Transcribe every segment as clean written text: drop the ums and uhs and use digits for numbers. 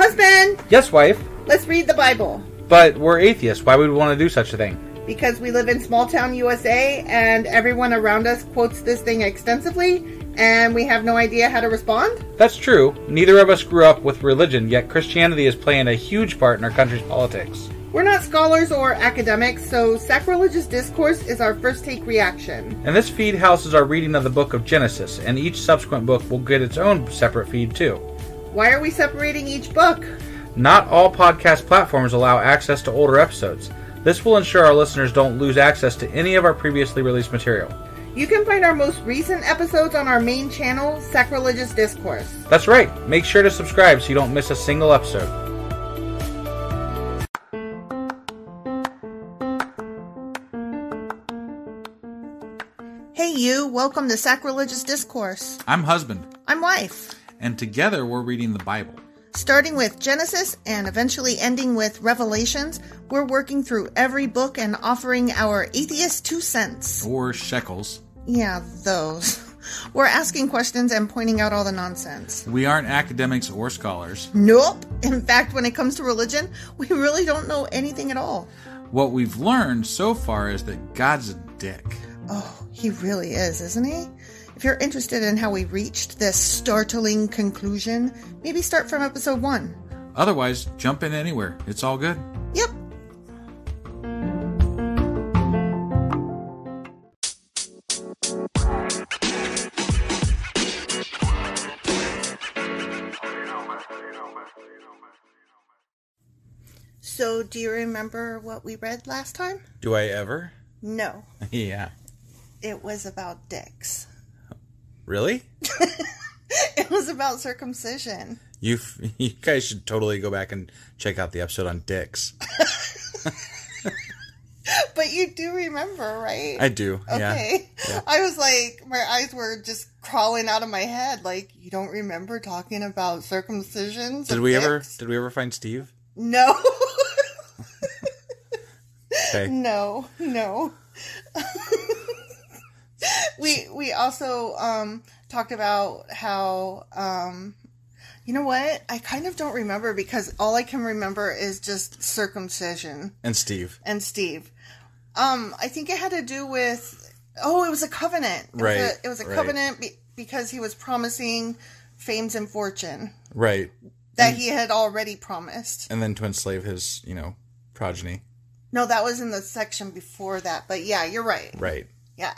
Husband! Yes, wife. Let's read the Bible. But we're atheists. Why would we want to do such a thing? Because we live in small town USA and everyone around us quotes this thing extensively and we have no idea how to respond? That's true. Neither of us grew up with religion, yet Christianity is playing a huge part in our country's politics. We're not scholars or academics, so Sacrilegious Discourse is our first take reaction. And this feed houses our reading of the book of Genesis, and each subsequent book will get its own separate feed too. Why are we separating each book? Not all podcast platforms allow access to older episodes. This will ensure our listeners don't lose access to any of our previously released material. You can find our most recent episodes on our main channel, Sacrilegious Discourse. That's right. Make sure to subscribe so you don't miss a single episode. Hey you, welcome to Sacrilegious Discourse. I'm husband. I'm wife. And together we're reading the Bible. Starting with Genesis and eventually ending with Revelations, we're working through every book and offering our atheist 2 cents. Or shekels. Yeah, those. We're asking questions and pointing out all the nonsense. We aren't academics or scholars. Nope. In fact, when it comes to religion, we really don't know anything at all. What we've learned so far is that God's a dick. Oh, he really is, isn't he? If you're interested in how we reached this startling conclusion, maybe start from episode 1. Otherwise, jump in anywhere. It's all good. Yep. So, do you remember what we read last time? Do I ever? No. Yeah. It was about dicks. Really? It was about circumcision. You guys should totally go back and check out the episode on dicks. But you do remember, right? I do. Okay. Yeah. I was like, my eyes were just crawling out of my head. Like, you don't remember talking about circumcisions? Did we ever find Steve? No. Okay. No. We also talked about how you know what? I kind of don't remember because all I can remember is just circumcision. And Steve. I think it had to do with it was a covenant. Right. It was a covenant because he was promising fames and fortune. Right. That he had already promised. And then to enslave his, progeny. No, that was in the section before that. But yeah, you're right. Right. Yeah.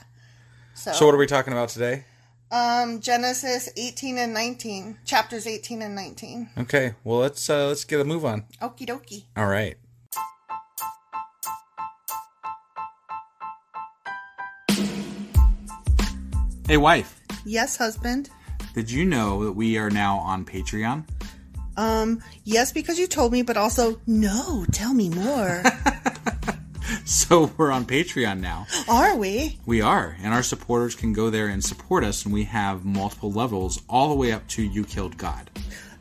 So what are we talking about today? Genesis 18 and 19. Chapters 18 and 19. Okay. Well, let's get a move on. Okie dokie. All right. Hey, wife. Yes, husband. Did you know that we are now on Patreon? Yes, because you told me, but also, no, tell me more. So we're on Patreon now. Are we? We are, and our supporters can go there and support us, and we have multiple levels all the way up to You Killed God.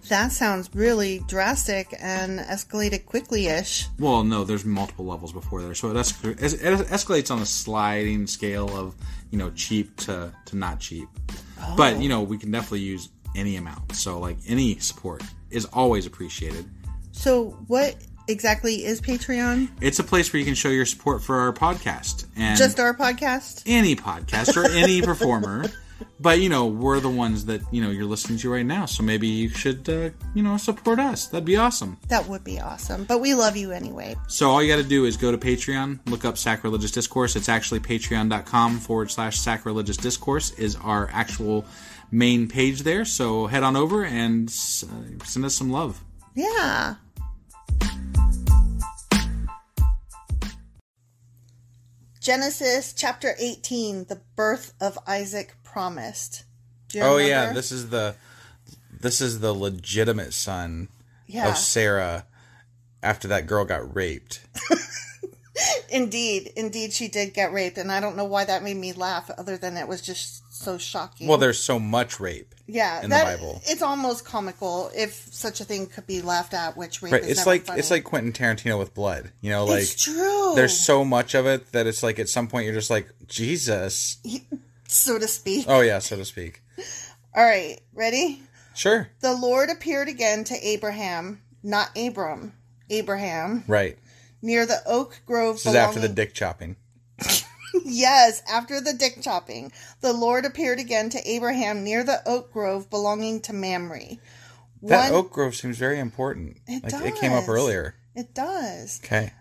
That sounds really drastic and escalated quickly-ish. Well, no, there's multiple levels before there, so it escalates on a sliding scale of, cheap to not cheap. Oh. But, we can definitely use any amount, so, any support is always appreciated. So, what exactly is Patreon? It's a place where you can show your support for our podcast. And just our podcast? Any podcast or any performer. But, we're the ones that, you're listening to right now. So maybe you should, support us. That'd be awesome. That would be awesome. But we love you anyway. So all you got to do is go to Patreon, look up Sacrilegious Discourse. It's actually patreon.com/Sacrilegious Discourse is our actual main page there. So head on over and send us some love. Yeah. Genesis chapter 18, the birth of Isaac promised. Do you remember? Yeah, this is the legitimate son of Sarah after that girl got raped. Indeed she did get raped, and I don't know why that made me laugh other than it was just so shocking. Well, there's so much rape in the Bible. It's almost comical if such a thing could be laughed at, which rape is it's never like funny. It's like Quentin Tarantino with blood. It's true. There's so much of it that it's like at some point you're just like, Jesus. So to speak. Oh yeah, so to speak. All right, ready? Sure. The Lord appeared again to Abraham not Abraham. Right. Near the oak grove. This is after the dick chopping. Yes, after the dick chopping, the Lord appeared again to Abraham near the oak grove belonging to Mamre. That oak grove seems very important. It does. It came up earlier. It does. Okay.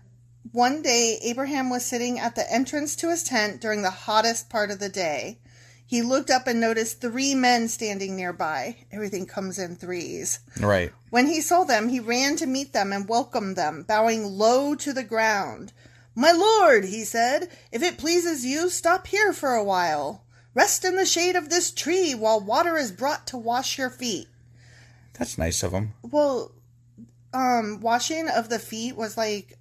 One day, Abraham was sitting at the entrance to his tent during the hottest part of the day. He looked up and noticed 3 men standing nearby. Everything comes in threes. Right. When he saw them, he ran to meet them and welcomed them, bowing low to the ground. "My lord," he said, "if it pleases you, stop here for a while. Rest in the shade of this tree while water is brought to wash your feet." That's nice of him. Well, washing of the feet was like,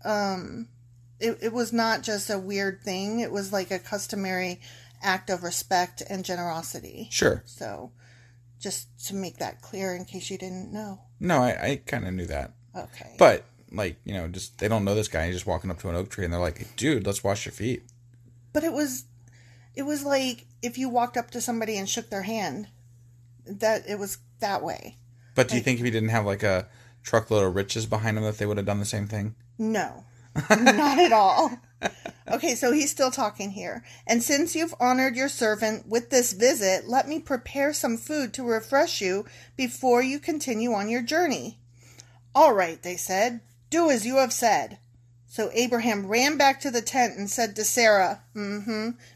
it was not just a weird thing. It was like a customary act of respect and generosity. Sure. So, just to make that clear in case you didn't know. No, I kind of knew that. Okay. But, like, you know, just they don't know this guy. He's just walking up to an oak tree and they're like, "Hey, dude, let's wash your feet." But it was like if you walked up to somebody and shook their hand. That it was that way. But do you think if he didn't have like a truckload of riches behind him that they would have done the same thing? No. Not at all. Okay, so he's still talking here. "And since you've honored your servant with this visit, let me prepare some food to refresh you before you continue on your journey." "All right," they said. "Do as you have said." So Abraham ran back to the tent and said to Sarah,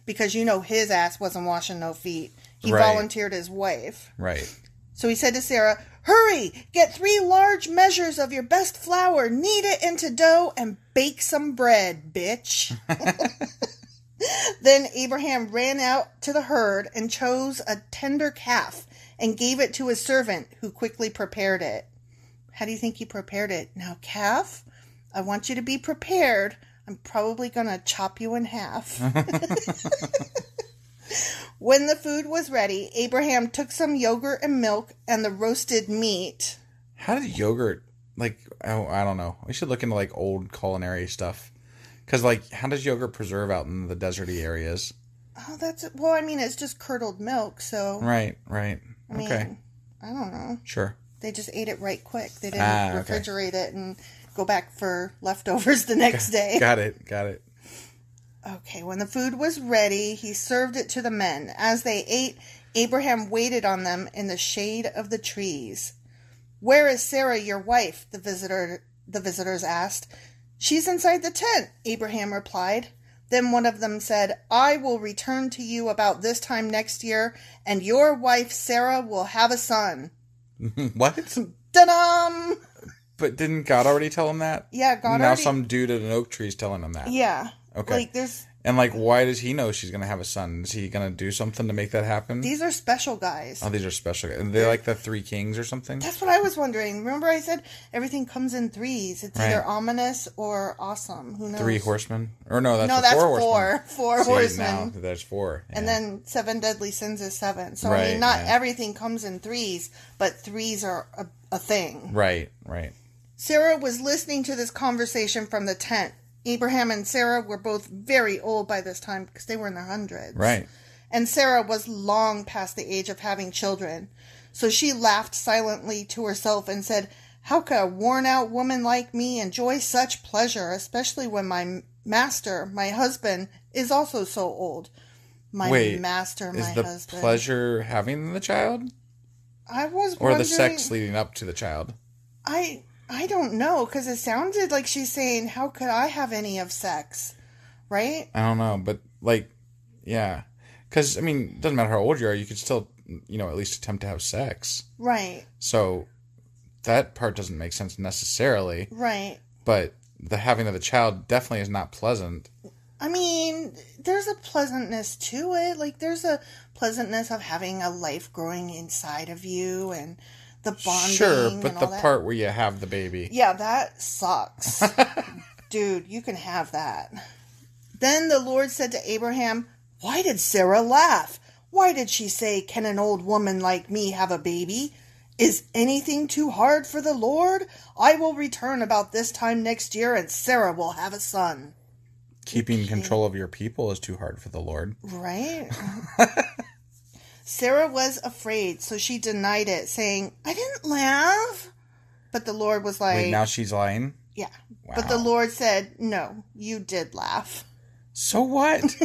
because you know his ass wasn't washing no feet. He volunteered his wife. Right. So he said to Sarah, "Hurry, get 3 large measures of your best flour, knead it into dough, and bake some bread, bitch." Then Abraham ran out to the herd and chose a tender calf and gave it to his servant, who quickly prepared it. How do you think he prepared it? "Now, calf, I want you to be prepared. I'm probably going to chop you in half." When the food was ready, Abraham took some yogurt and milk and the roasted meat. How did yogurt, like, I don't know. We should look into, like, old culinary stuff. Because, like, how does yogurt preserve out in the deserty areas? Oh, well, I mean, it's just curdled milk, so. Right. I mean, I don't know. Sure. They just ate it right quick. They didn't refrigerate it and go back for leftovers the next day. Got it. Okay, when the food was ready, he served it to the men. As they ate, Abraham waited on them in the shade of the trees. "Where is Sarah, your wife?" the visitors asked. "She's inside the tent," Abraham replied. Then one of them said, "I will return to you about this time next year, and your wife Sarah will have a son." What? Ta-dam! But didn't God already tell him that? Yeah, God now already... some dude at an oak tree is telling him that. Yeah. Okay. And why does he know she's going to have a son? Is he going to do something to make that happen? These are special guys. Oh, these are special guys. And they're like the 3 kings or something? That's what I was wondering. Remember I said everything comes in threes. It's either ominous or awesome. Who knows? 3 horsemen? Or no, that's 4 horsemen. 4 horsemen. Now there's 4. Yeah. And then 7 deadly sins is 7. So, I mean, not everything comes in threes, but threes are a thing. Right. Sarah was listening to this conversation from the tent. Abraham and Sarah were both very old by this time because they were in their hundreds. Right. And Sarah was long past the age of having children. So she laughed silently to herself and said, "How could a worn-out woman like me enjoy such pleasure, especially when my master, my husband, is also so old?" Husband. Is the pleasure having the child? I was wondering... Or the sex leading up to the child? I don't know, because it sounded like she's saying, "How could I have any of sex?" Right? I don't know, but, yeah. Because, I mean, it doesn't matter how old you are, you could still, at least attempt to have sex. Right. So, that part doesn't make sense necessarily. Right. But the having of the child definitely is not pleasant. I mean, there's a pleasantness to it. There's a pleasantness of having a life growing inside of you and... the bonding. Sure, but the part where you have the baby. Yeah, that sucks. Dude, you can have that. Then the Lord said to Abraham, "Why did Sarah laugh? Why did she say, 'Can an old woman like me have a baby?' Is anything too hard for the Lord? I will return about this time next year, and Sarah will have a son." Keeping control of your people is too hard for the Lord. Right? Sarah was afraid, so she denied it, saying, "I didn't laugh." But the Lord was like... Wait, now she's lying? Yeah. Wow. But the Lord said, no, you did laugh. So what?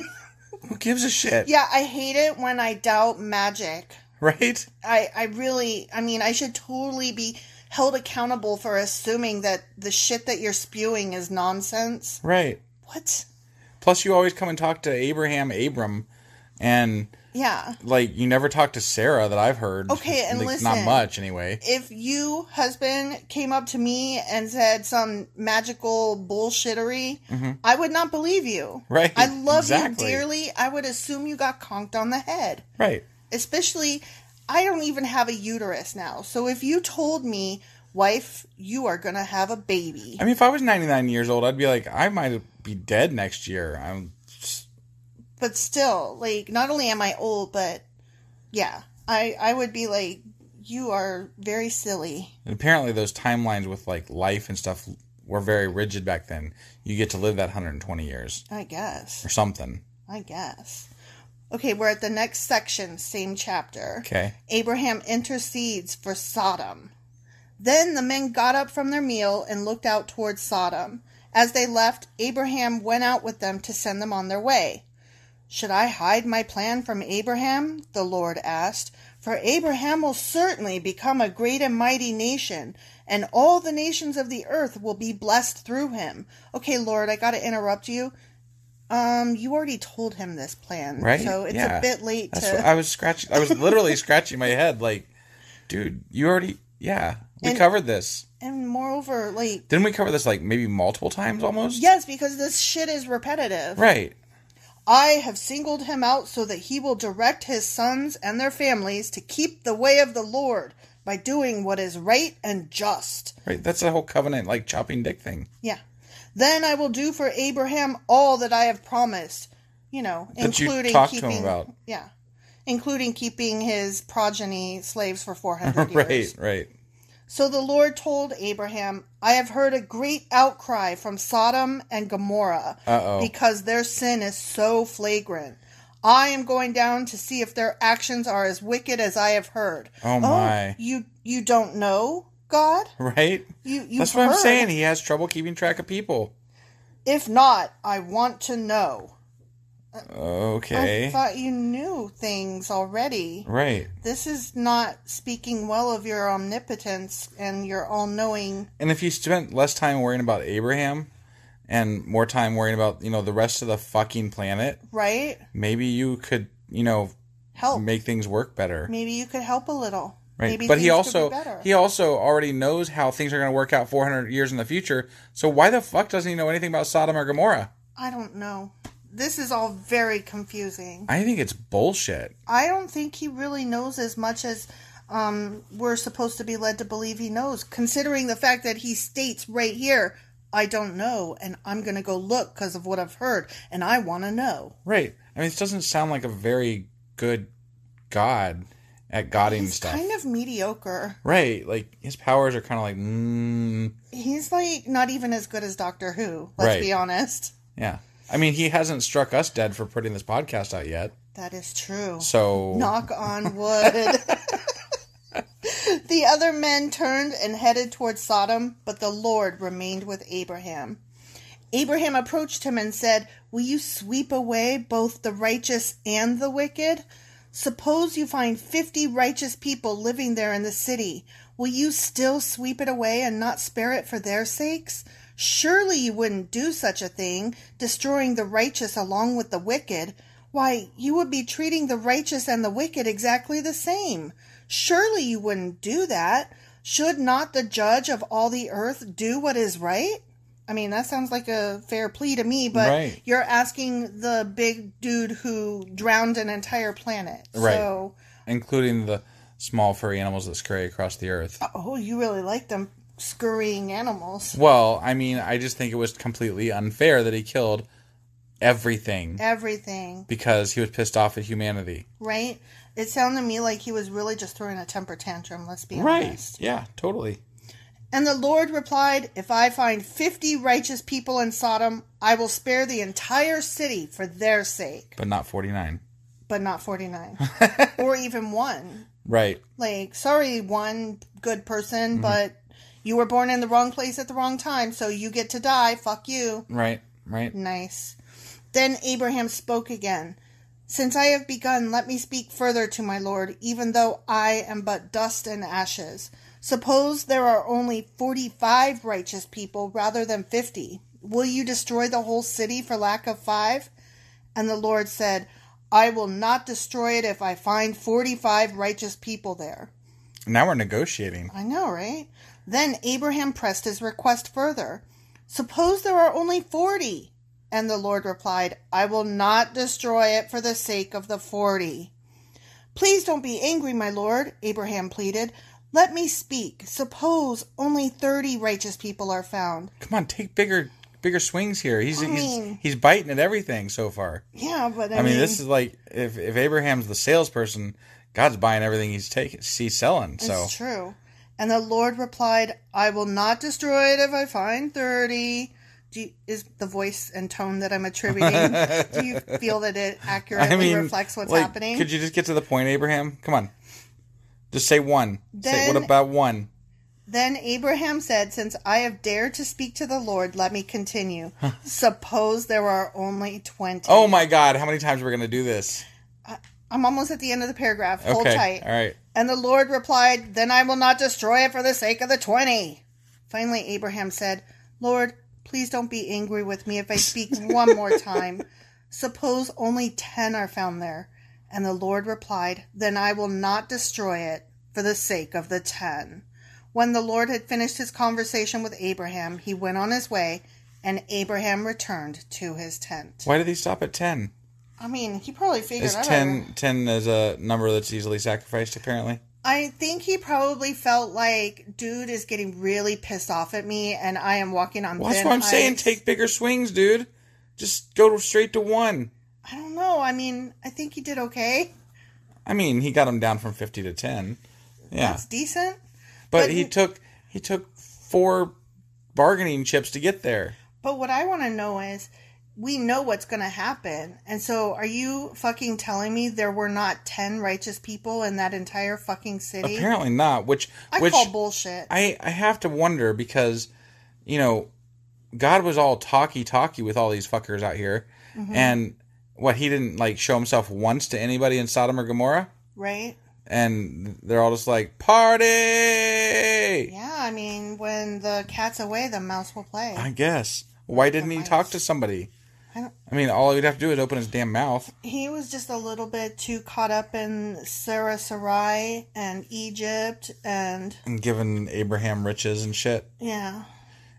Who gives a shit? Yeah, I hate it when I doubt magic. Right? I should totally be held accountable for assuming that the shit that you're spewing is nonsense. Right. What? Plus, you always come and talk to Abram, and... Yeah. Like, you never talk to Sarah that I've heard. Okay, and like, listen. Not much, anyway. If you, husband, came up to me and said some magical bullshittery, I would not believe you. Right. I love you exactly. dearly. I would assume you got conked on the head. Right. Especially, I don't even have a uterus now. So if you told me, wife, you are going to have a baby. I mean, if I was 99 years old, I'd be like, I might be dead next year. But still, like, not only am I old, but, yeah, I would be like, you are very silly. And apparently those timelines with, like, life and stuff were very rigid back then. You get to live that 120 years. I guess. Or something. I guess. Okay, we're at the next section, same chapter. Okay. Abraham intercedes for Sodom. Then the men got up from their meal and looked out towards Sodom. As they left, Abraham went out with them to send them on their way. Should I hide my plan from Abraham? The Lord asked. For Abraham will certainly become a great and mighty nation, and all the nations of the earth will be blessed through him. Okay, Lord, I gotta interrupt you. You already told him this plan, right? So it's a bit late I was literally scratching my head, like, dude, you already, we covered this. And moreover, like... Didn't we cover this, like, maybe multiple times almost? Yes, because this shit is repetitive. Right. I have singled him out so that he will direct his sons and their families to keep the way of the Lord by doing what is right and just. Right, that's a whole covenant, like, chopping dick thing. Yeah. Then I will do for Abraham all that I have promised, including including keeping his progeny slaves for 400 years. Right. So the Lord told Abraham, I have heard a great outcry from Sodom and Gomorrah because their sin is so flagrant. I am going down to see if their actions are as wicked as I have heard. Oh my. You don't know, God? Right? That's what I'm saying. He has trouble keeping track of people. If not, I want to know. Okay. I thought you knew things already. Right. This is not speaking well of your omnipotence and your all-knowing. And if you spent less time worrying about Abraham and more time worrying about, the rest of the fucking planet. Right. Maybe you could, help. Make things work better. Maybe you could help a little. Right. Maybe but he also already knows how things are going to work out 400 years in the future. So why the fuck doesn't he know anything about Sodom or Gomorrah? I don't know. This is all very confusing. I think it's bullshit. I don't think he really knows as much as we're supposed to be led to believe he knows, considering the fact that he states right here, I don't know, and I'm going to go look because of what I've heard, and I want to know. Right. I mean, this doesn't sound like a very good God at godding stuff. He's kind of mediocre. Right. Like, his powers are kind of like, He's, like, not even as good as Doctor Who, let's be honest. Yeah. I mean, he hasn't struck us dead for putting this podcast out yet. That is true. So... Knock on wood. The other men turned and headed toward Sodom, but the Lord remained with Abraham. Abraham approached him and said, Will you sweep away both the righteous and the wicked? Suppose you find 50 righteous people living there in the city. Will you still sweep it away and not spare it for their sakes? Surely you wouldn't do such a thing, destroying the righteous along with the wicked. Why, you would be treating the righteous and the wicked exactly the same. Surely you wouldn't do that. Should not the judge of all the earth do what is right? I mean, that sounds like a fair plea to me, but You're asking the big dude who drowned an entire planet. Right. So, including the small furry animals that scurry across the earth. Oh, you really like them scurrying animals. Well, I mean, I just think it was completely unfair that he killed everything. Everything. Because he was pissed off at humanity. Right? It sounded to me like he was really just throwing a temper tantrum, let's be honest. Right. Yeah, totally. And the Lord replied, If I find 50 righteous people in Sodom, I will spare the entire city for their sake. But not 49. But not 49. Or even one. Right. Like, sorry, one good person, but, You were born in the wrong place at the wrong time, so you get to die. Fuck you. Right. Nice. Then Abraham spoke again. Since I have begun, let me speak further to my Lord, even though I am but dust and ashes. Suppose there are only 45 righteous people rather than 50. Will you destroy the whole city for lack of 5? And the Lord said, I will not destroy it if I find 45 righteous people there. Now we're negotiating. I know, right? Then Abraham pressed his request further. Suppose there are only 40. And the Lord replied, I will not destroy it for the sake of the 40. Please don't be angry, my Lord, Abraham pleaded. Let me speak. Suppose only 30 righteous people are found. Come on, take bigger swings here. He's biting at everything so far. Yeah, but I mean, this is like if Abraham's the salesperson, God's buying everything he's selling. So it's true. And the Lord replied, I will not destroy it if I find 30. Is the voice and tone that I'm attributing, do you feel that it accurately reflects what's happening? Could you just get to the point, Abraham? Come on. Just say 1. What about 1? Then Abraham said, since I have dared to speak to the Lord, let me continue. Suppose there are only 20. Oh my God, how many times are we going to do this? I'm almost at the end of the paragraph. Hold tight. All right. And the Lord replied, then I will not destroy it for the sake of the 20. Finally, Abraham said, Lord, please don't be angry with me if I speak one more time. Suppose only 10 are found there. And the Lord replied, then I will not destroy it for the sake of the 10. When the Lord had finished his conversation with Abraham, he went on his way, and Abraham returned to his tent. Why did he stop at 10? I mean, he probably figured out. Is 10 is a number that's easily sacrificed, apparently? I think he probably felt like, dude is getting really pissed off at me, and I am walking on thin ice. That's what I'm saying. Take bigger swings, dude. Just go straight to 1. I don't know. I mean, I think he did okay. I mean, he got him down from 50 to 10. Yeah. That's decent. But he took 4 bargaining chips to get there. But what I want to know is, we know what's going to happen. And so are you fucking telling me there were not 10 righteous people in that entire fucking city? Apparently not, which I call bullshit. I have to wonder because, God was all talky with all these fuckers out here. Mm-hmm. And he didn't show himself once to anybody in Sodom or Gomorrah? Right. And they're all just like, party! Yeah, I mean, when the cat's away, the mouse will play. I guess. Why didn't he talk to somebody? I mean, all he'd have to do is open his damn mouth. He was just a little bit too caught up in Sarai and Egypt and giving Abraham riches and shit. Yeah.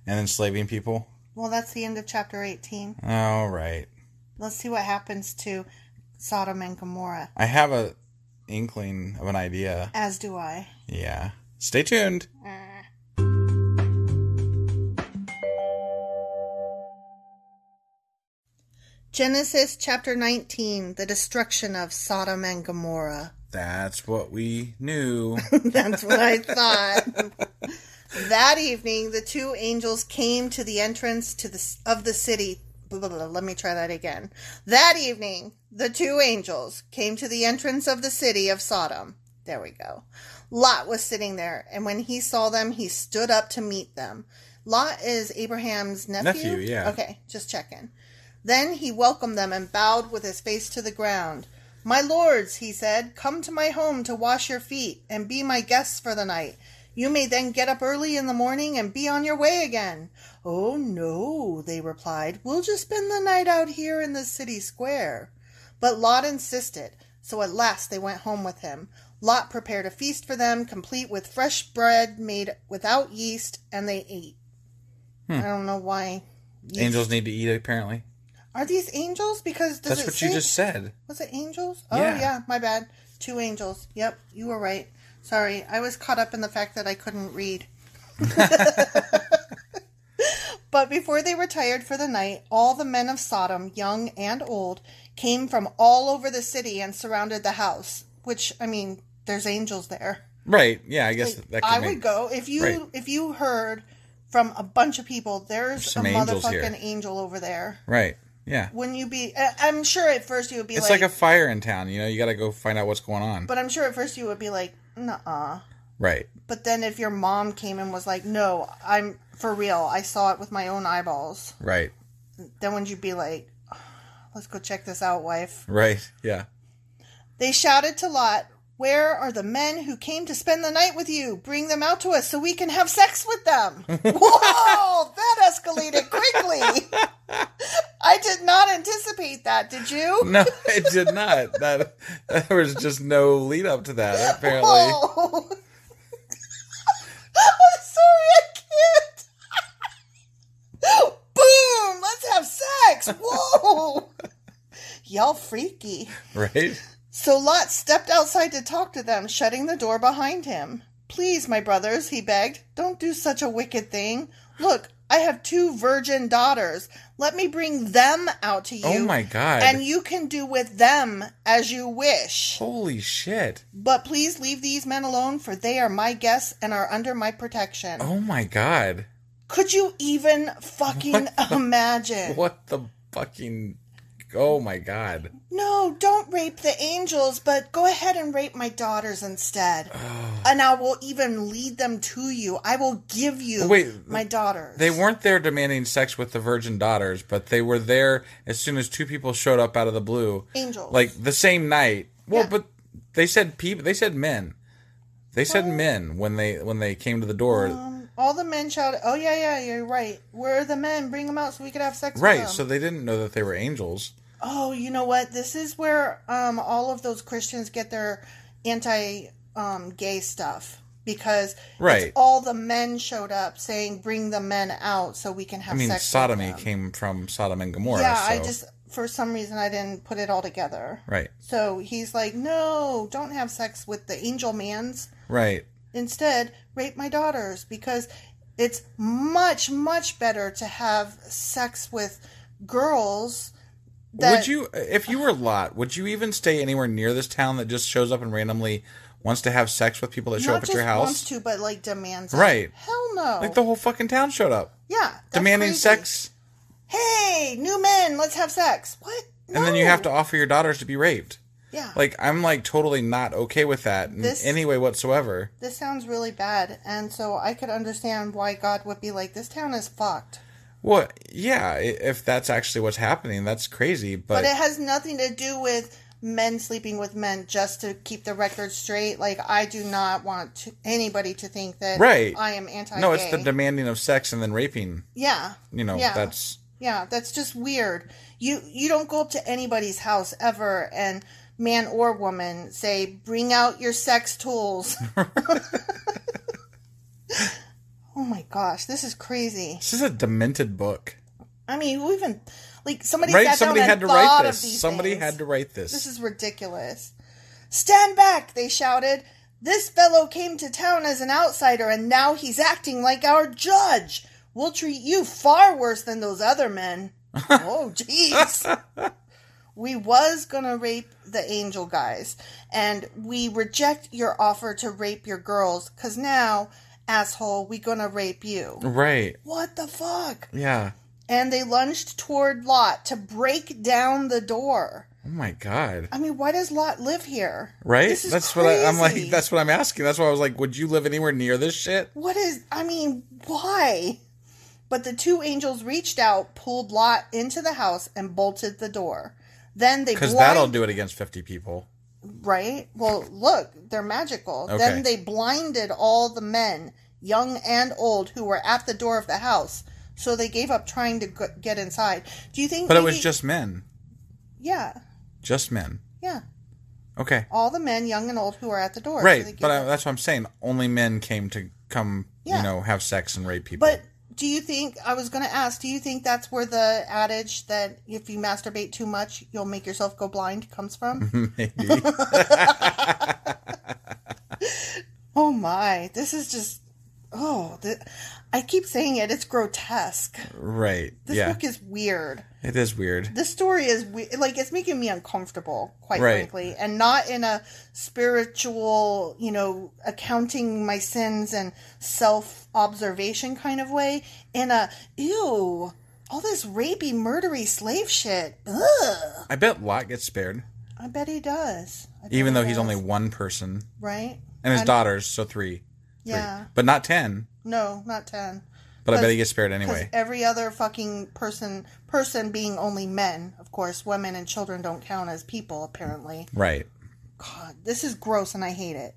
And enslaving people. Well, that's the end of chapter 18. All right. Let's see what happens to Sodom and Gomorrah. I have a inkling of an idea. As do I. Yeah. Stay tuned. Genesis chapter 19, the destruction of Sodom and Gomorrah. That's what we knew. That's what I thought. That evening, the 2 angels came to the entrance of the city. Let me try that again. That evening, the 2 angels came to the entrance of the city of Sodom. There we go. Lot was sitting there, and when he saw them, he stood up to meet them. Lot is Abraham's nephew? Nephew, yeah. Okay, just checking. Then he welcomed them and bowed with his face to the ground. My lords, he said, come to my home to wash your feet and be my guests for the night. You may then get up early in the morning and be on your way again. Oh, no, they replied. We'll just spend the night out here in the city square. But Lot insisted, so at last they went home with him. Lot prepared a feast for them, complete with fresh bread made without yeast, and they ate. I don't know why. Angels need to eat, apparently. Are these angels? Because that's what you just said. Was it angels? Oh, yeah, my bad. 2 angels. Yep, you were right. Sorry, I was caught up in the fact that I couldn't read. But before they retired for the night, all the men of Sodom, young and old, came from all over the city and surrounded the house. Which, I mean, there's angels there. Right, yeah, I guess that could would go. If you heard from a bunch of people, there's a motherfucking angel over there. Right. Yeah. Wouldn't you be... I'm sure at first you would be it's like a fire in town, you got to go find out what's going on. But I'm sure at first you would be like, nuh-uh. Right. But then if your mom came and was like, no, I'm for real, I saw it with my own eyeballs. Right. Then would you be like, let's go check this out, wife? Right. Yeah. They shouted to Lot, where are the men who came to spend the night with you? Bring them out to us so we can have sex with them. Whoa, that escalated quickly. I did not anticipate that, did you? No, I did not. There was just no lead up to that, apparently. Whoa. I'm sorry, I can't. Boom, let's have sex. Whoa. Y'all freaky. Right? So Lot stepped outside to talk to them, shutting the door behind him. Please, my brothers, he begged, don't do such a wicked thing. Look, I have 2 virgin daughters. Let me bring them out to you. Oh my God. And you can do with them as you wish. Holy shit. But please leave these men alone, for they are my guests and are under my protection. Oh my God. Could you even fucking imagine? What the fucking... Oh my God. No, don't rape the angels, but go ahead and rape my daughters instead. And I will even lead them to you. I will give you my daughters. They weren't there demanding sex with the virgin daughters, but they were there as soon as 2 people showed up out of the blue. Angels. Like the same night. Well, Yeah. but they said people. They said men. They said men when they came to the door. All the men shouted, oh yeah, you're right. Where are the men? Bring them out so we could have sex with them. Right, so they didn't know that they were angels. Oh, you know what? This is where all of those Christians get their anti-gay stuff. Because it's all the men showed up saying, bring the men out so we can have sex with them. Sodomy came from Sodom and Gomorrah. Yeah, so. For some reason, I didn't put it all together. Right. So he's like, no, don't have sex with the angel mans. Right. Instead, rape my daughters, because it's much, much better to have sex with girls. Would you, if you were Lot, would you even stay anywhere near this town that just shows up and randomly wants to have sex with people that show up at your house? Not just wants to, but like demands it. Right. Hell no. Like the whole fucking town showed up. Yeah. Demanding crazy. sex. Hey, new men, let's have sex. What? No. And then you have to offer your daughters to be raped. Yeah. Like, I'm like totally not okay with that in any way whatsoever. This sounds really bad. And so I could understand why God would be like, this town is fucked. Well, yeah, if that's actually what's happening, that's crazy. But it has nothing to do with men sleeping with men, just to keep the record straight. Like, I do not want anybody to think that I am anti-gay. No, it's the demanding of sex and then raping. Yeah. That's... Yeah, that's just weird. You don't go up to anybody's house ever and, man or woman, say, bring out your sex tools. Oh my gosh, this is crazy. This is a demented book. I mean, who even, like, somebody had to write this. Somebody had to write this. This is ridiculous. Stand back, they shouted. This fellow came to town as an outsider, and now he's acting like our judge. We'll treat you far worse than those other men. Oh, jeez. We was gonna rape the angel guys, and we reject your offer to rape your girls, because now, asshole, we gonna rape you. Right. What the fuck? Yeah. And they lunged toward Lot to break down the door. Oh my God. I mean, why does Lot live here? Right? This is that's crazy. what I'm like. That's what I'm asking. That's why I was like, would you live anywhere near this shit? Why? But the 2 angels reached out, pulled Lot into the house, and bolted the door. Then they because that'll do it against 50 people. Right? Well, look, they're magical. Okay. Then they blinded all the men, young and old, who were at the door of the house. So they gave up trying to get inside. Do you think? But it was just men. Yeah. Just men. Yeah. Okay. All the men, young and old, who were at the door. Right, So but that's what I'm saying. Only men came to have sex and rape people. But do you think, I was going to ask, do you think that's where the adage that if you masturbate too much, you'll make yourself go blind comes from? Maybe. Oh my, this is just, I keep saying it, it's grotesque. Right, This book is weird. It is weird. This story is like, it's making me uncomfortable, quite frankly, and not in a spiritual, accounting my sins and self-observation kind of way. In a, ew, all this rapey, murdery slave shit. Ugh. I bet Lot gets spared. I bet he does. Even though he's only one person. Right? And his daughters, so 3. Yeah. But not 10. No, not 10. But I bet he gets spared anyway. Every other fucking person being only men. Of course, women and children don't count as people, apparently. Right. God, this is gross and I hate it.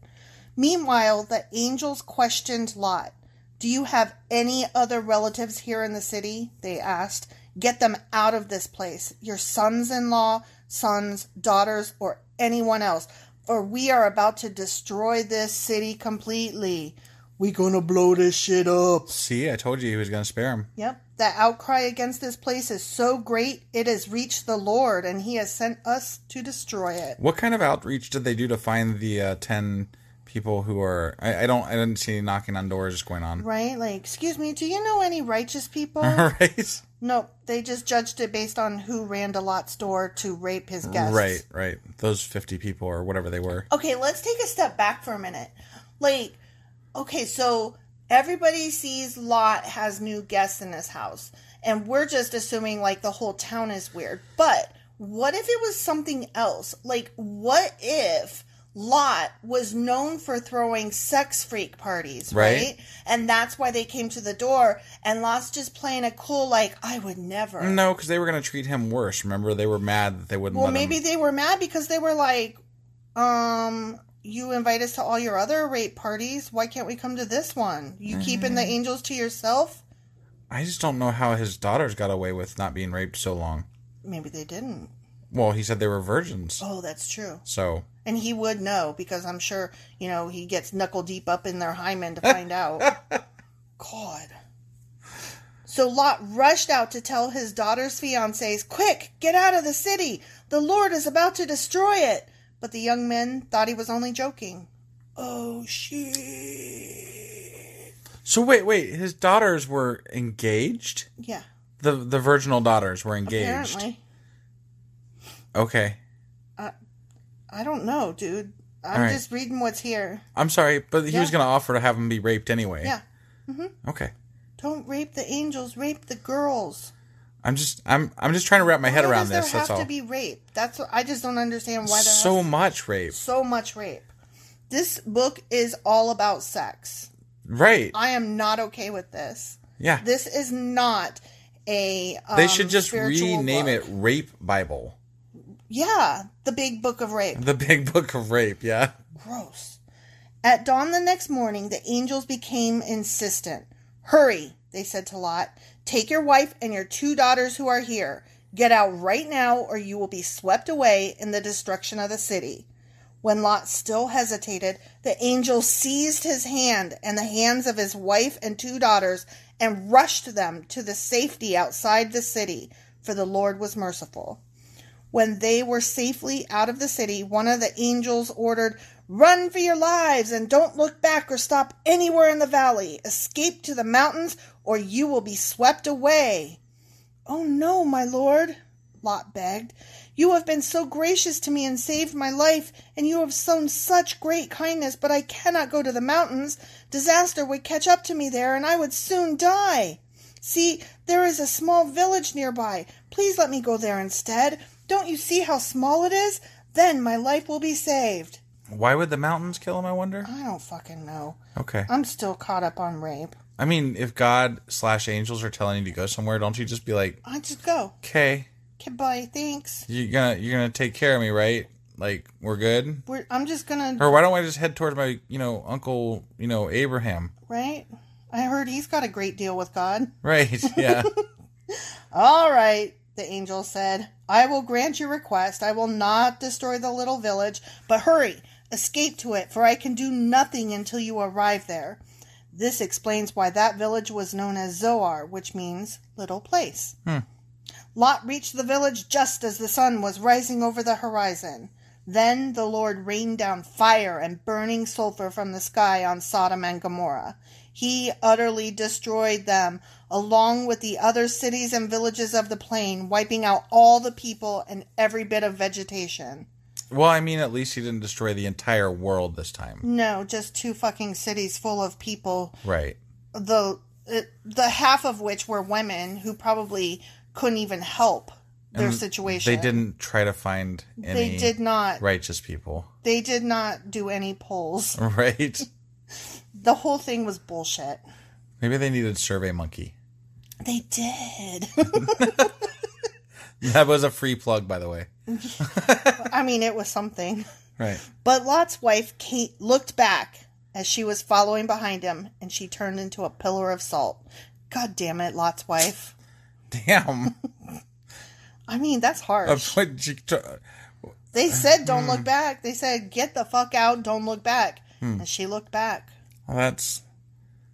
Meanwhile, the angels questioned Lot. Do you have any other relatives here in the city? They asked. Get them out of this place. Your sons-in-law, sons, daughters, or anyone else. For we are about to destroy this city completely. We gonna blow this shit up. See, I told you he was gonna spare him. Yep. The outcry against this place is so great, it has reached the Lord, and he has sent us to destroy it. What kind of outreach did they do to find the 10 people who are... I didn't see any knocking on doors going on. Right? Like, excuse me, do you know any righteous people? Right? Nope. They just judged it based on who ran to Lot's door to rape his guests. Right. Those 50 people or whatever they were. Okay, let's take a step back for a minute. Like... Okay, so everybody sees Lot has new guests in his house, and we're just assuming, like, the whole town is weird. But what if it was something else? Like, what if Lot was known for throwing sex freak parties, right? And that's why they came to the door, and Lot's just playing it cool, like, I would never. No, because they were going to treat him worse. Remember, they were mad that they wouldn't let him. Well, maybe they were mad because they were like, you invite us to all your other rape parties. Why can't we come to this one? You keeping the angels to yourself? I just don't know how his daughters got away with not being raped so long. Maybe they didn't. Well, he said they were virgins. Oh, that's true. So. And he would know because I'm sure, he gets knuckle-deep up in their hymen to find out. God. So Lot rushed out to tell his daughter's fiancés, quick, get out of the city. The Lord is about to destroy it. But the young men thought he was only joking. Oh, shit. So wait. His daughters were engaged? Yeah. The virginal daughters were engaged? Apparently. Okay. I don't know, dude. I'm just reading what's here. I'm sorry, but he was going to offer to have them be raped anyway. Yeah. Mm-hmm. Okay. Don't rape the angels. Rape the girls. I'm just trying to wrap my head around this. There That's all. have to be rape. That's what, I just don't understand why there's so much rape. So much rape. This book is all about sex. Right. I am not okay with this. Yeah. This is not a they should just rename it Rape Bible. Yeah, the big book of rape. The big book of rape, yeah. Gross. At dawn the next morning, the angels became insistent. Hurry, they said to Lot. Take your wife and your 2 daughters who are here. Get out right now or you will be swept away in the destruction of the city. When Lot still hesitated, the angel seized his hand and the hands of his wife and 2 daughters and rushed them to the safety outside the city, for the Lord was merciful. When they were safely out of the city, one of the angels ordered, Run for your lives and don't look back or stop anywhere in the valley. Escape to the mountains or you will be swept away. Oh no, my lord, Lot begged. You have been so gracious to me and saved my life, and you have shown such great kindness, but I cannot go to the mountains. Disaster would catch up to me there, and I would soon die. See, there is a small village nearby. Please let me go there instead. Don't you see how small it is? Then my life will be saved. Why would the mountains kill him, I wonder? I don't fucking know. Okay. I'm still caught up on rape. I mean, if God/angels are telling you to go somewhere, don't you just be like... I just go. Okay. Okay, bye, thanks. You're gonna take care of me, right? Like, we're good? I'm just gonna... Or why don't I just head towards my, uncle, Abraham? Right? I heard he's got a great deal with God. Right, yeah. All right, the angel said. I will grant your request. I will not destroy the little village, but hurry, escape to it, for I can do nothing until you arrive there. This explains why that village was known as Zoar, which means little place. Lot reached the village just as the sun was rising over the horizon. Then the Lord rained down fire and burning sulfur from the sky on Sodom and Gomorrah. He utterly destroyed them, along with the other cities and villages of the plain, wiping out all the people and every bit of vegetation. Well, I mean, at least he didn't destroy the entire world this time. No, just 2 fucking cities full of people. Right. The half of which were women who probably couldn't even help their situation. They didn't try to find any righteous people. They did not do any polls. Right. The whole thing was bullshit. Maybe they needed Survey Monkey. They did. That was a free plug, by the way. I mean, it was something. Right. But Lot's wife, Kate, looked back as she was following behind him, and she turned into a pillar of salt. God damn it, Lot's wife. Damn. I mean, that's harsh. They said, don't look back. They said, get the fuck out, don't look back. And she looked back. Well, that sucks.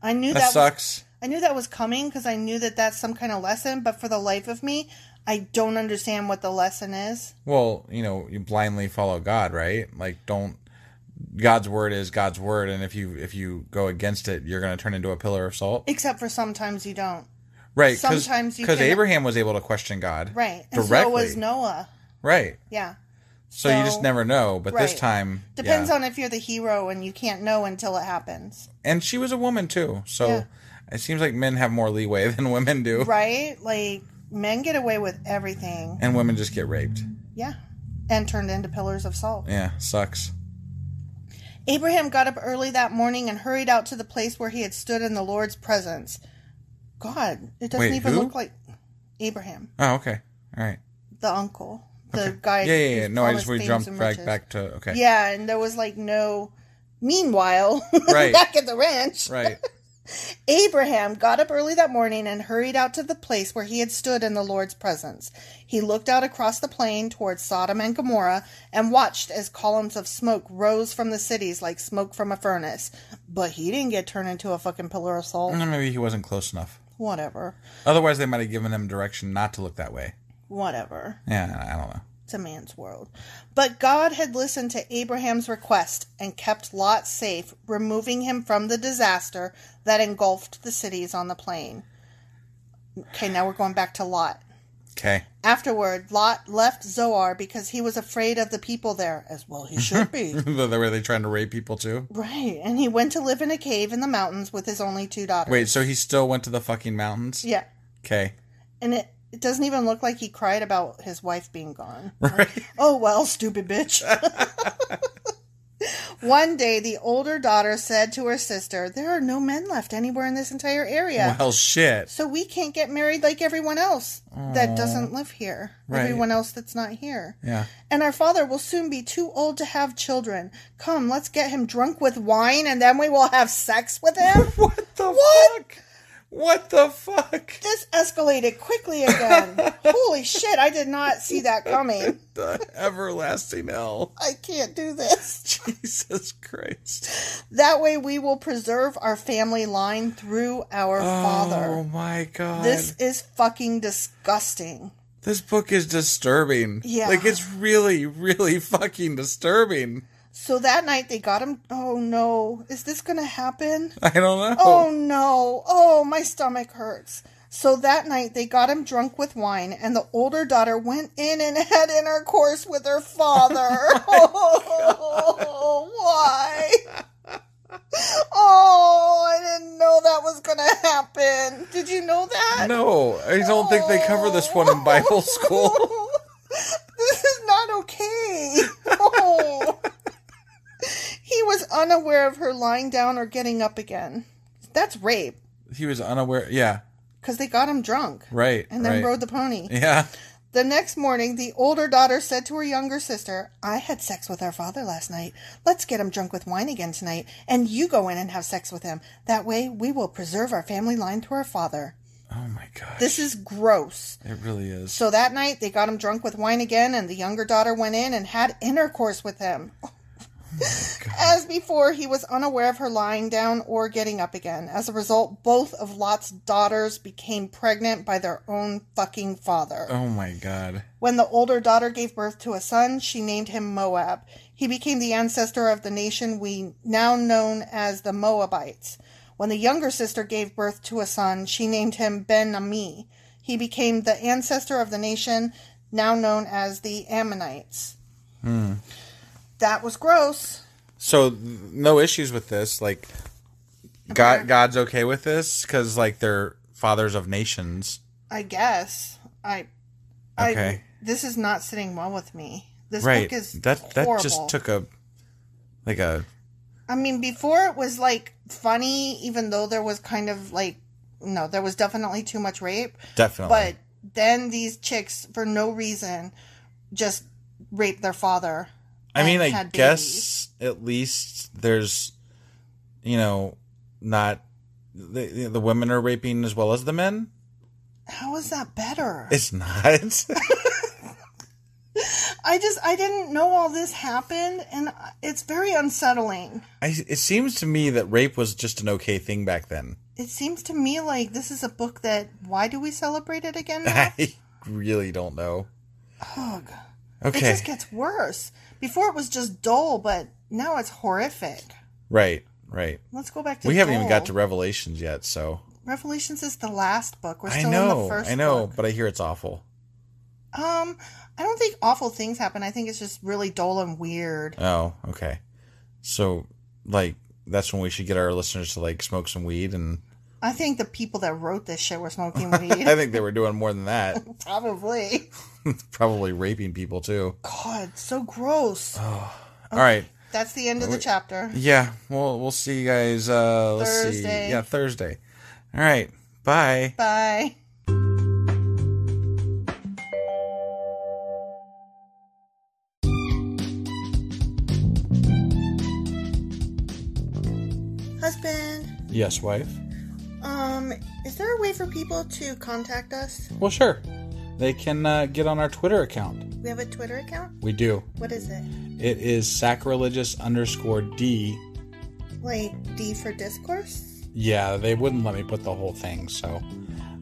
I knew that was coming because I knew that that's some kind of lesson, but for the life of me, I don't understand what the lesson is. Well, you blindly follow God, right? Like, God's word is God's word, and if you go against it, you're going to turn into a pillar of salt. Except for sometimes you don't. Right. Sometimes you because Abraham was able to question God. Right. And so was Noah. Right. Yeah. So you just never know, but this time... Depends on if you're the hero, and you can't know until it happens. And she was a woman, too, so it seems like men have more leeway than women do. Right? Like, men get away with everything. And women just get raped. Yeah. And turned into pillars of salt. Yeah, sucks. Abraham got up early that morning and hurried out to the place where he had stood in the Lord's presence. God, it doesn't even look like Abraham. Oh, okay. All right. The uncle. The guy. Yeah. No, I just jumped back to, okay. Yeah, and there was like no... Meanwhile, right. back at the ranch. Right. Abraham got up early that morning and hurried out to the place where he had stood in the Lord's presence. He looked out across the plain towards Sodom and Gomorrah and watched as columns of smoke rose from the cities like smoke from a furnace. But he didn't get turned into a fucking pillar of salt. Maybe he wasn't close enough. Whatever. Otherwise, they might have given him direction not to look that way. Whatever. Yeah, I don't know. It's a man's world. But God had listened to Abraham's request and kept Lot safe, removing him from the disaster that engulfed the cities on the plain. Okay, now we're going back to Lot. Okay. Afterward, Lot left Zoar because he was afraid of the people there, as well he should be. Were they trying to rape people too? Right, and he went to live in a cave in the mountains with his only 2 daughters. Wait, so he still went to the fucking mountains? Yeah. Okay. And it doesn't even look like he cried about his wife being gone. Right. Like, oh, well, stupid bitch. One day, the older daughter said to her sister, there are no men left anywhere in this entire area. Well, shit. So we can't get married like everyone else that doesn't live here. Right. Everyone else that's not here. Yeah. And our father will soon be too old to have children. Come, let's get him drunk with wine and then we will have sex with him. What the fuck? What the fuck? This escalated quickly again. Holy shit, I did not see that coming. The everlasting hell. I can't do this. Jesus Christ. That way we will preserve our family line through our father. Oh my God. This is fucking disgusting. This book is disturbing. Yeah. Like, it's really, really fucking disturbing. So that night they got him. Oh no. Is this going to happen? I don't know. Oh no. Oh, my stomach hurts. So that night they got him drunk with wine, and the older daughter went in and had intercourse with her father. Oh, why? Oh, I didn't know that was going to happen. Did you know that? No, I don't think they cover this one in Bible school. This is not okay. Oh. He was unaware of her lying down or getting up again. That's rape. He was unaware, yeah. Because they got him drunk. Right. And then rode the pony. Yeah. The next morning, the older daughter said to her younger sister, I had sex with our father last night. Let's get him drunk with wine again tonight, and you go in and have sex with him. That way, we will preserve our family line through our father. Oh my gosh. This is gross. It really is. So that night, they got him drunk with wine again, and the younger daughter went in and had intercourse with him. As before, he was unaware of her lying down or getting up again. As a result, both of Lot's daughters became pregnant by their own fucking father. Oh my God. When the older daughter gave birth to a son, she named him Moab. He became the ancestor of the nation we now known as the Moabites. When the younger sister gave birth to a son, she named him Ben-Ami. He became the ancestor of the nation now known as the Ammonites. That was gross. So, no issues with this. Like, God's okay with this? Because, like, they're fathers of nations. I guess. Okay. This is not sitting well with me. This right. book is that horrible. just took a I mean, before it was, like, funny, even though there was kind of, like, no, there was definitely too much rape. Definitely. But then these chicks, for no reason, just raped their father. I mean, I guess at least there's, not the women are raping as well as the men. How is that better? It's not. I didn't know all this happened, and it's very unsettling. It seems to me that rape was just an okay thing back then. It seems to me like this is a book that, why do we celebrate it again now? I really don't know. Ugh. Okay. It just gets worse. Before it was just dull, but now it's horrific. Right. Let's go back to We haven't even got to Revelations yet, so. Revelations is the last book. We're still in the first book. I know, but I hear it's awful. I don't think awful things happen. I think it's just really dull and weird. Oh, okay. So, like, that's when we should get our listeners to, like, smoke some weed and... I think the people that wrote this shit were smoking weed. I think they were doing more than that. Probably. Probably raping people, too. God, so gross. Oh. Okay. All right. That's the end of the chapter. Yeah. We'll see you guys, Thursday. Let's see. Yeah, Thursday. All right. Bye. Bye. Husband. Yes, wife. Is there a way for people to contact us? Well, sure. They can get on our Twitter account. We have a Twitter account? We do. What is it? It is sacrilegious_D. Like D for Discourse? Yeah, they wouldn't let me put the whole thing, so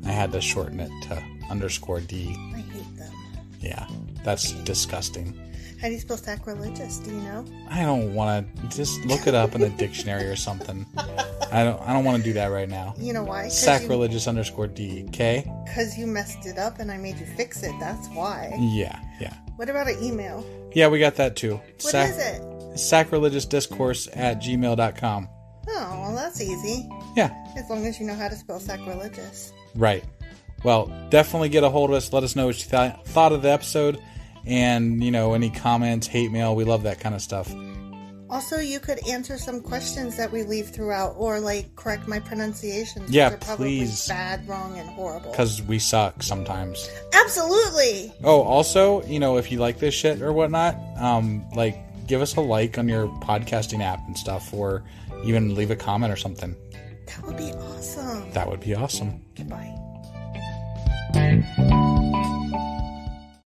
I had to shorten it to _D. I hate them. Yeah, that's disgusting. How do you spell sacrilegious? Do you know? I don't want to. Just look it up in a dictionary or something. I don't want to do that right now. You know why? Sacrilegious_D. Okay? Because you messed it up and I made you fix it. That's why. Yeah. What about an email? Yeah, we got that too. What is it? Sacrilegiousdiscourse@gmail.com. Oh, well, that's easy. Yeah. As long as you know how to spell sacrilegious. Right. Well, definitely get a hold of us. Let us know what you thought of the episode. And, any comments, hate mail. We love that kind of stuff. Also, you could answer some questions that we leave throughout, or, correct my pronunciations. Yeah, which are probably please. Bad, wrong, and horrible. Because we suck sometimes. Absolutely! Oh, also, if you like this shit or whatnot, give us a like on your podcasting app and stuff, or even leave a comment or something. That would be awesome. That would be awesome. Goodbye.